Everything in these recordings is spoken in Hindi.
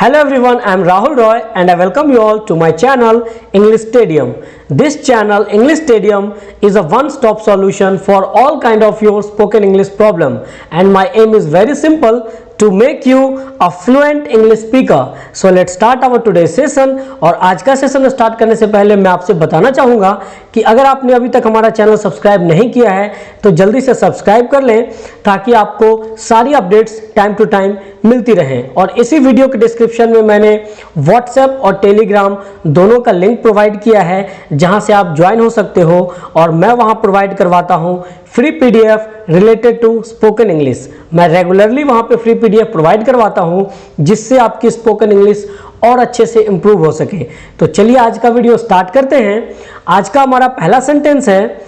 Hello everyone, I am Rahul Roy and I welcome you all to my channel English Stadium. This channel English Stadium is a one-stop solution for all kind of your spoken English problem, and my aim is very simple, to make you a fluent English speaker. So let's start our today's session. और आज का सेशन स्टार्ट करने से पहले मैं आपसे बताना चाहूँगा कि अगर आपने अभी तक हमारा चैनल सब्सक्राइब नहीं किया है तो जल्दी से सब्सक्राइब कर लें ताकि आपको सारी अपडेट्स टाइम टू टाइम मिलती रहें। और इसी वीडियो के डिस्क्रिप्शन में मैंने व्हाट्सएप और टेलीग्राम दोनों का लिंक प्रोवाइड किया है जहां से आप ज्वाइन हो सकते हो, और मैं वहां प्रोवाइड करवाता हूं free PDF related to spoken English. मैं रेगुलरली वहां पे फ्री पीडीएफ प्रोवाइड करवाता हूं जिससे आपकी स्पोकन इंग्लिश और अच्छे से इंप्रूव हो सके। तो चलिए आज का वीडियो स्टार्ट करते हैं। आज का हमारा पहला सेंटेंस है,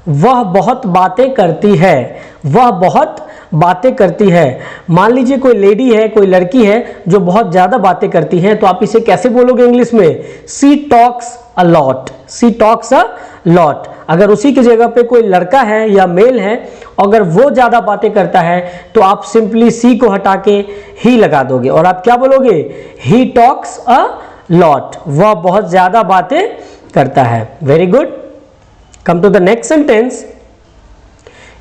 वह बहुत बातें करती है। वह बहुत बातें करती है। मान लीजिए कोई लेडी है, कोई लड़की है जो बहुत ज़्यादा बातें करती है, तो आप इसे कैसे बोलोगे इंग्लिश में? She talks a lot. She talks a lot. अगर उसी की जगह पे कोई लड़का है या मेल है, अगर वो ज़्यादा बातें करता है तो आप सिंपली सी को हटा के ही लगा दोगे और आप क्या बोलोगे? He talks a lot. वह बहुत ज़्यादा बातें करता है। Very good. Come to the next sentence.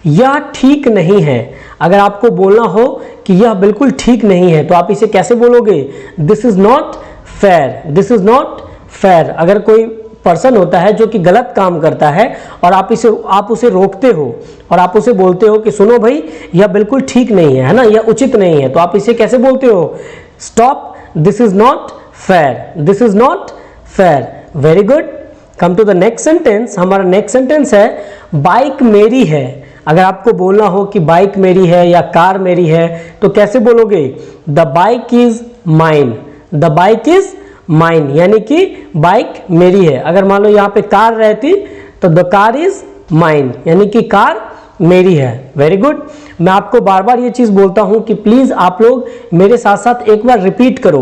यह ठीक नहीं है। अगर आपको बोलना हो कि यह बिल्कुल ठीक नहीं है तो आप इसे कैसे बोलोगे? This is not fair. This is not fair. अगर कोई पर्सन होता है जो कि गलत काम करता है और आप उसे रोकते हो और आप उसे बोलते हो कि सुनो भाई, यह बिल्कुल ठीक नहीं है ना, यह उचित नहीं है, तो आप इसे कैसे बोलते हो? Stop, this is not fair. This is not fair. Very good. Come to the next sentence. हमारा नेक्स्ट सेंटेंस है, बाइक मेरी है। अगर आपको बोलना हो कि बाइक मेरी है या कार मेरी है तो कैसे बोलोगे? The bike is mine. The bike is mine, यानी कि बाइक मेरी है। अगर मान लो यहाँ पे कार रहती तो द कार इज माइन, यानी कि कार मेरी है। Very good. मैं आपको बार बार ये चीज़ बोलता हूँ कि प्लीज़ आप लोग मेरे साथ साथ एक बार रिपीट करो।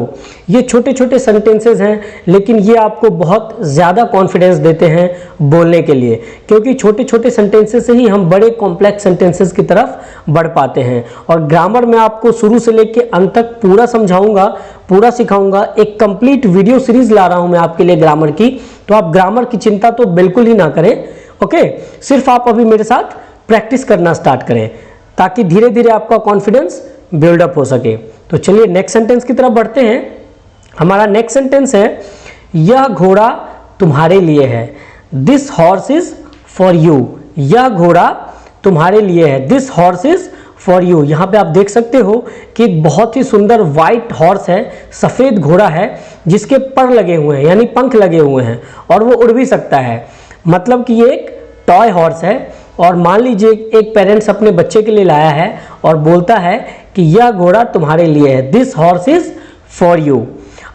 ये छोटे छोटे सेंटेंसेस हैं लेकिन ये आपको बहुत ज़्यादा कॉन्फिडेंस देते हैं बोलने के लिए, क्योंकि छोटे छोटे सेंटेंसेस से ही हम बड़े कॉम्प्लेक्स सेंटेंसेस की तरफ बढ़ पाते हैं। और ग्रामर में आपको शुरू से लेकर अंत तक पूरा समझाऊंगा, पूरा सिखाऊंगा। एक कंप्लीट वीडियो सीरीज ला रहा हूँ मैं आपके लिए ग्रामर की, तो आप ग्रामर की चिंता तो बिल्कुल ही ना करें। ओके, सिर्फ आप अभी मेरे साथ प्रैक्टिस करना स्टार्ट करें ताकि धीरे धीरे आपका कॉन्फिडेंस बिल्डअप हो सके। तो चलिए नेक्स्ट सेंटेंस की तरफ बढ़ते हैं। हमारा नेक्स्ट सेंटेंस है, यह घोड़ा तुम्हारे लिए है। This horse is for you. यह घोड़ा तुम्हारे लिए है। This horse is for you. यहाँ पे आप देख सकते हो कि एक बहुत ही सुंदर व्हाइट हॉर्स है, सफ़ेद घोड़ा है जिसके पर लगे हुए हैं, यानी पंख लगे हुए हैं, और वो उड़ भी सकता है। मतलब कि ये एक टॉय हॉर्स है। और मान लीजिए एक पेरेंट्स अपने बच्चे के लिए लाया है और बोलता है कि यह घोड़ा तुम्हारे लिए है। This horse is for you.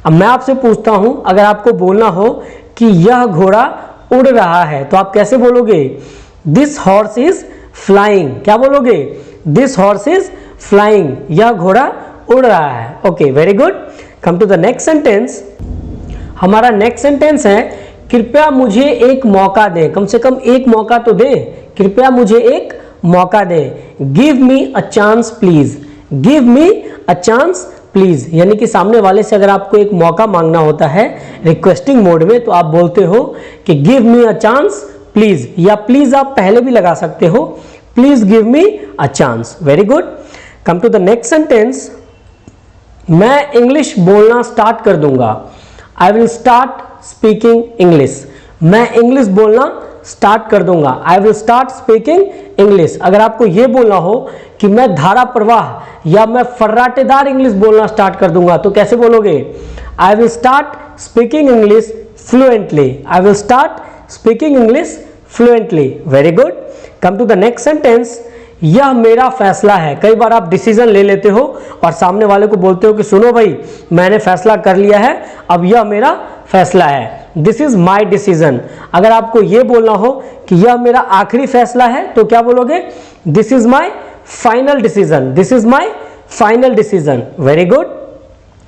अब मैं आपसे पूछता हूं, अगर आपको बोलना हो कि यह घोड़ा उड़ रहा है तो आप कैसे बोलोगे? This horse is flying. क्या बोलोगे? This horse is flying. यह घोड़ा उड़ रहा है। Okay, very good. Come to the next sentence. हमारा नेक्स्ट सेंटेंस है, कृपया मुझे एक मौका दें। कम से कम एक मौका तो दें। कृपया मुझे एक मौका दें। Give me a chance please. Give me a chance please, यानी कि सामने वाले से अगर आपको एक मौका मांगना होता है रिक्वेस्टिंग मोड में तो आप बोलते हो कि give me a chance please, या प्लीज आप पहले भी लगा सकते हो। Please give me a chance. Very good. Come to the next sentence. मैं इंग्लिश बोलना स्टार्ट कर दूंगा। I will start speaking English. मैं इंग्लिश बोलना स्टार्ट कर दूंगा। I will start speaking English. अगर आपको यह बोलना हो कि मैं धारा प्रवाह या मैं फर्राटेदार इंग्लिश बोलना स्टार्ट कर दूंगा तो कैसे बोलोगे? I will start speaking English fluently. I will start speaking English fluently. Very good. Come to the next sentence. यह मेरा फैसला है। कई बार आप डिसीजन ले लेते हो और सामने वाले को बोलते हो कि सुनो भाई, मैंने फैसला कर लिया है, अब यह मेरा फैसला है। This is my decision. अगर आपको यह बोलना हो कि यह मेरा आखिरी फैसला है तो क्या बोलोगे? This is my final decision. This is my final decision. Very good.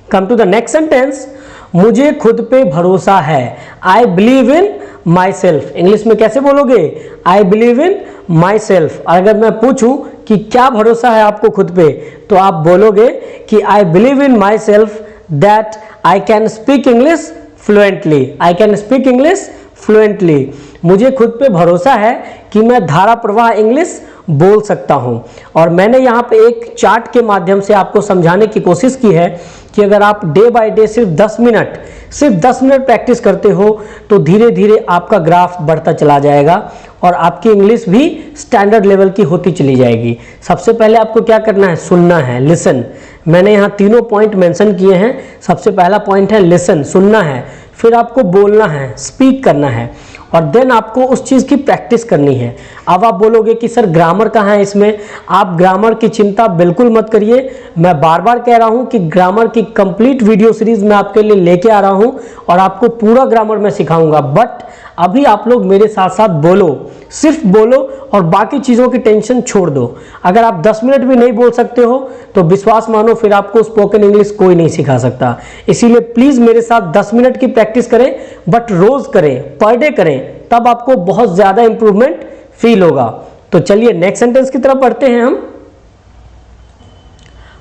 Come to the next sentence. मुझे खुद पे भरोसा है। I believe in myself. English में कैसे बोलोगे? I believe in myself. अगर मैं पूछूं कि क्या भरोसा है आपको खुद पे तो आप बोलोगे कि आई believe in my self that I can speak English fluently. I can speak English fluently. मुझे खुद पे भरोसा है कि मैं धारा प्रवाह इंग्लिश बोल सकता हूं। और मैंने यहाँ पे एक चार्ट के माध्यम से आपको समझाने की कोशिश की है कि अगर आप डे बाय डे सिर्फ 10 मिनट प्रैक्टिस करते हो तो धीरे धीरे आपका ग्राफ बढ़ता चला जाएगा और आपकी इंग्लिश भी स्टैंडर्ड लेवल की होती चली जाएगी। सबसे पहले आपको क्या करना है, सुनना है, लिसन। मैंने यहाँ तीनों पॉइंट मेंशन किए हैं। सबसे पहला पॉइंट है लिसन, सुनना है, फिर आपको बोलना है, स्पीक करना है, और देन आपको उस चीज़ की प्रैक्टिस करनी है। अब आप बोलोगे कि सर ग्रामर कहाँ है इसमें? आप ग्रामर की चिंता बिल्कुल मत करिए। मैं बार बार कह रहा हूँ कि ग्रामर की कंप्लीट वीडियो सीरीज मैं आपके लिए लेके आ रहा हूँ और आपको पूरा ग्रामर मैं सिखाऊंगा। बट अभी आप लोग मेरे साथ साथ बोलो, सिर्फ बोलो और बाकी चीज़ों की टेंशन छोड़ दो। अगर आप 10 मिनट भी नहीं बोल सकते हो तो विश्वास मानो फिर आपको स्पोकन इंग्लिश कोई नहीं सिखा सकता। इसीलिए प्लीज़ मेरे साथ 10 मिनट की प्रैक्टिस करें, बट रोज़ करें, पर डे करें, तब आपको बहुत ज़्यादा इंप्रूवमेंट फील होगा। तो चलिए नेक्स्ट सेंटेंस की तरफ बढ़ते हैं हम।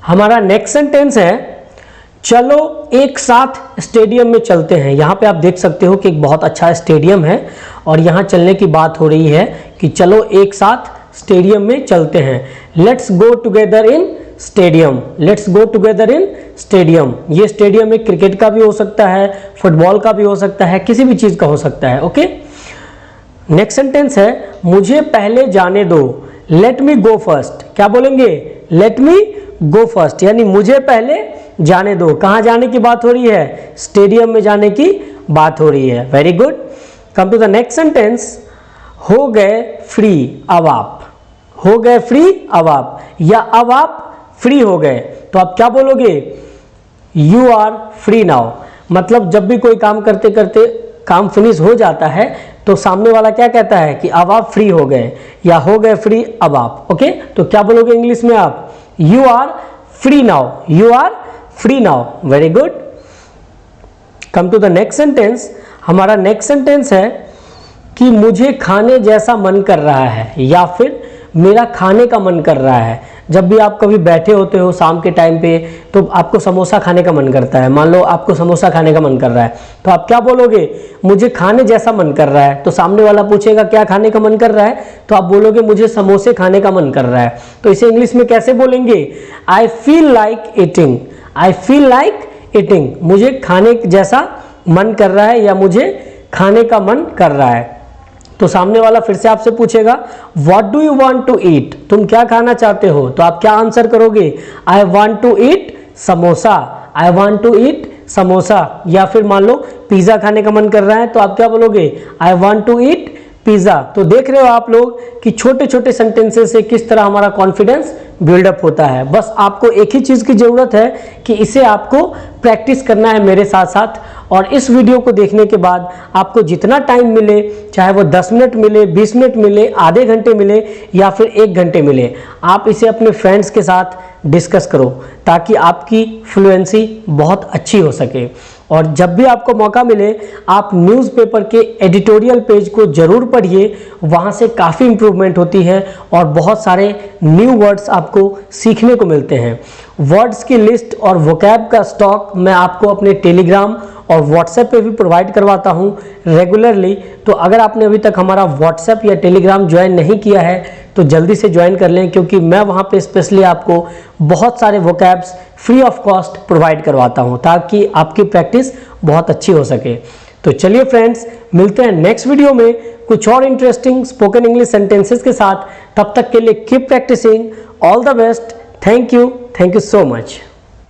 हमारा नेक्स्ट सेंटेंस है, चलो एक साथ स्टेडियम में चलते हैं। यहाँ पे आप देख सकते हो कि एक बहुत अच्छा स्टेडियम है और यहाँ चलने की बात हो रही है कि चलो एक साथ स्टेडियम में चलते हैं। Let's go together in stadium. Let's go together in stadium. ये स्टेडियम एक क्रिकेट का भी हो सकता है, फुटबॉल का भी हो सकता है, किसी भी चीज़ का हो सकता है। ओके, नेक्स्ट सेंटेंस है, मुझे पहले जाने दो। लेट मी गो फर्स्ट। क्या बोलेंगे? लेट मी गो फर्स्ट, यानी मुझे पहले जाने दो। कहाँ जाने की बात हो रही है? स्टेडियम में जाने की बात हो रही है। Very good. Come to the next sentence, हो गए फ्री अब आप। हो गए फ्री अब आप, या अब आप फ्री हो गए। तो आप क्या बोलोगे? You are free now. मतलब जब भी कोई काम करते करते काम फिनिश हो जाता है तो सामने वाला क्या कहता है कि अब आप फ्री हो गए या हो गए फ्री अब आप। ओके, तो क्या बोलोगे इंग्लिश में आप? You are free now. You are free now. Very good. Come to the next sentence. हमारा नेक्स्ट सेंटेंस है कि मुझे खाने जैसा मन कर रहा है, या फिर मेरा खाने का मन कर रहा है। जब भी आप कभी बैठे होते हो शाम के टाइम पे तो आपको समोसा खाने का मन करता है। मान लो आपको समोसा खाने का मन कर रहा है तो आप क्या बोलोगे? मुझे खाने जैसा मन कर रहा है। तो सामने वाला पूछेगा क्या खाने का मन कर रहा है, तो आप बोलोगे मुझे समोसे खाने का मन कर रहा है। तो इसे इंग्लिश में कैसे बोलेंगे? I feel like eating. I feel like eating. मुझे खाने जैसा मन कर रहा है या मुझे खाने का मन कर रहा है। तो सामने वाला फिर से आपसे पूछेगा what do you want to eat. तुम क्या खाना चाहते हो? तो आप क्या आंसर करोगे? I want to eat samosa. I want to eat samosa. या फिर मान लो पिज्जा खाने का मन कर रहा है तो आप क्या बोलोगे? I want to eat pizza. तो देख रहे हो आप लोग कि छोटे छोटे सेंटेंसेस से किस तरह हमारा कॉन्फिडेंस बिल्डअप होता है। बस आपको एक ही चीज़ की ज़रूरत है कि इसे आपको प्रैक्टिस करना है मेरे साथ साथ। और इस वीडियो को देखने के बाद आपको जितना टाइम मिले, चाहे वो 10 मिनट मिले, 20 मिनट मिले, आधे घंटे मिले या फिर 1 घंटे मिले, आप इसे अपने फ्रेंड्स के साथ डिस्कस करो ताकि आपकी फ्लुएंसी बहुत अच्छी हो सके। और जब भी आपको मौका मिले आप न्यूज़पेपर के एडिटोरियल पेज को ज़रूर पढ़िए, वहाँ से काफ़ी इम्प्रूवमेंट होती है और बहुत सारे न्यू वर्ड्स आपको सीखने को मिलते हैं। वर्ड्स की लिस्ट और वोकैब का स्टॉक मैं आपको अपने टेलीग्राम और व्हाट्सएप पे भी प्रोवाइड करवाता हूँ रेगुलरली। तो अगर आपने अभी तक हमारा व्हाट्सएप या टेलीग्राम ज्वाइन नहीं किया है तो जल्दी से ज्वाइन कर लें, क्योंकि मैं वहाँ पे स्पेशली आपको बहुत सारे vocabs free of cost provide करवाता हूँ ताकि आपकी प्रैक्टिस बहुत अच्छी हो सके। तो चलिए फ्रेंड्स, मिलते हैं नेक्स्ट वीडियो में कुछ और इंटरेस्टिंग स्पोकन इंग्लिश सेंटेंसेस के साथ। तब तक के लिए keep practising. All the best. Thank you so much.